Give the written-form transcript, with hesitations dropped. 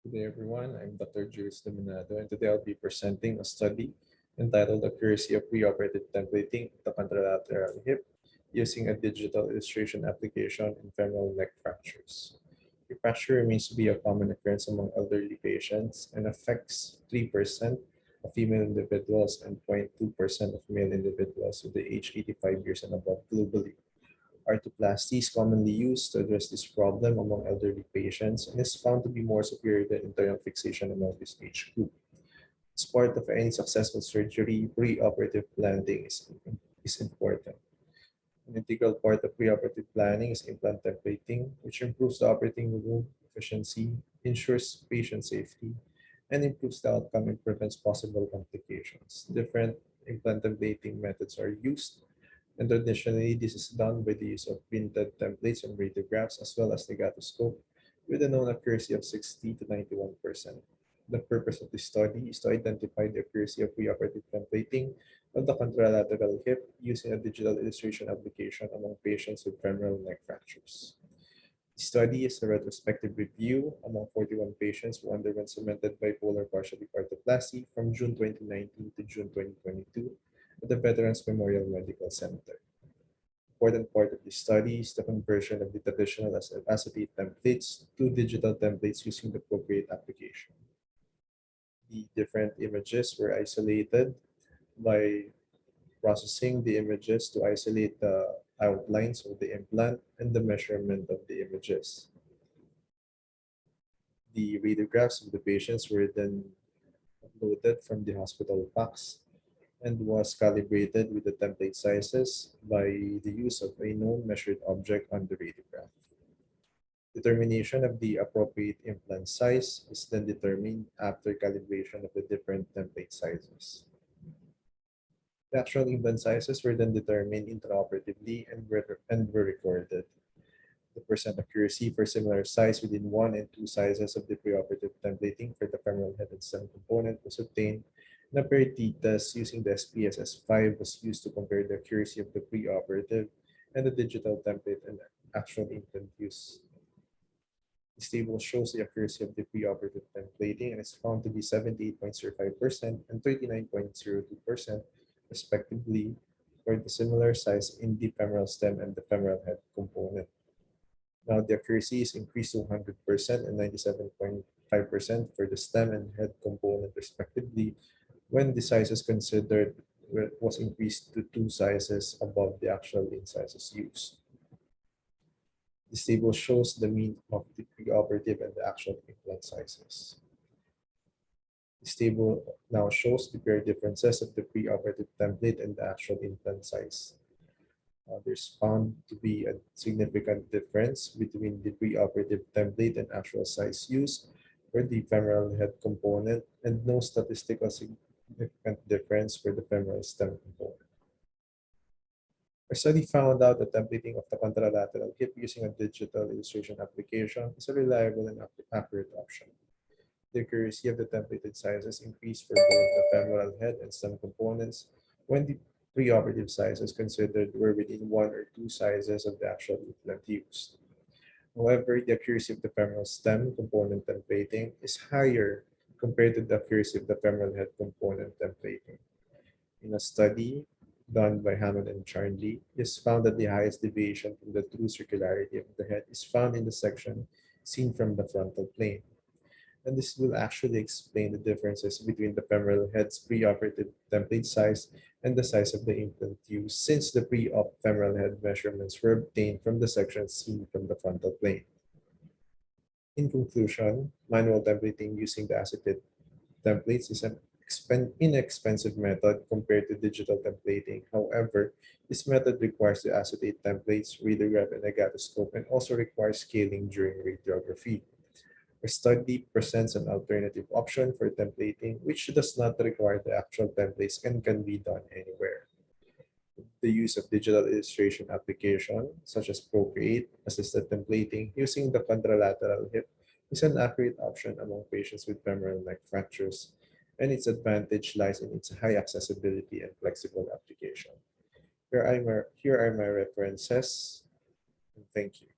Good day, everyone. I'm Dr. Julius Dominado, and today I'll be presenting a study entitled Accuracy of Preoperative Templating of the Contralateral Hip using a digital illustration application in femoral neck fractures. The fracture remains to be a common occurrence among elderly patients and affects 3% of female individuals and 0.2% of male individuals with the age 85 years and above globally. Arthroplasty is commonly used to address this problem among elderly patients and is found to be more superior than internal fixation among this age group. As part of any successful surgery, preoperative planning is important. An integral part of preoperative planning is implant templating, which improves the operating room efficiency, ensures patient safety, and improves the outcome and prevents possible complications. Different implant templating methods are used, and traditionally, this is done by the use of printed templates and radiographs as well as negatoscope with a known accuracy of 60 to 91%. The purpose of this study is to identify the accuracy of preoperative templating of the contralateral hip using a digital illustration application among patients with femoral neck fractures. The study is a retrospective review among 41 patients who underwent cemented bipolar partial arthroplasty from June 2019 to June 2022 at the Veterans Memorial Medical Center. Important part of this study is the conversion of the traditional acetate templates to digital templates using the appropriate application. The different images were isolated by processing the images to isolate the outlines of the implant and the measurement of the images. The radiographs of the patients were then uploaded from the hospital packs and was calibrated with the template sizes by the use of a known measured object on the radiograph. Determination of the appropriate implant size is then determined after calibration of the different template sizes. The actual implant sizes were then determined intraoperatively and were recorded. The percent accuracy for similar size within 1 and 2 sizes of the preoperative templating for the femoral head and stem component was obtained. The parity test using the SPSS-5 was used to compare the accuracy of the preoperative and the digital template and actual implant use. This table shows the accuracy of the preoperative templating and is found to be 78.05% and 39.02% respectively for the similar size in the femoral stem and the femoral head component. Now the accuracy is increased to 100% and 97.5% for the stem and head component respectively when the sizes considered was increased to 2 sizes above the actual incisors used. This table shows the mean of the preoperative and the actual implant sizes. This table now shows the pair differences of the preoperative template and the actual implant size. There's found to be a significant difference between the preoperative template and actual size used for the femoral head component and no statistical significant difference for the femoral stem component. Our study found out that templating of the contralateral hip using a digital illustration application is a reliable and accurate option. The accuracy of the templated sizes increased for both the femoral head and stem components when the preoperative sizes considered were within 1 or 2 sizes of the actual implant used. However, the accuracy of the femoral stem component templating is higher compared to the accuracy of the femoral head component templating. In a study done by Hammond and Charnley, it is found that the highest deviation from the true circularity of the head is found in the section seen from the frontal plane. And this will actually explain the differences between the femoral head's preoperative template size and the size of the implant used, since the pre-op femoral head measurements were obtained from the section seen from the frontal plane. In conclusion, manual templating using the acetate templates is an inexpensive method compared to digital templating. However, this method requires the acetate templates, radiograph, and negatoscope, and also requires scaling during radiography. Our study presents an alternative option for templating, which does not require the actual templates and can be done anywhere. The use of digital illustration application, such as Procreate, assisted templating using the contralateral hip is an accurate option among patients with femoral neck fractures, and its advantage lies in its high accessibility and flexible application. Here are my references, and thank you.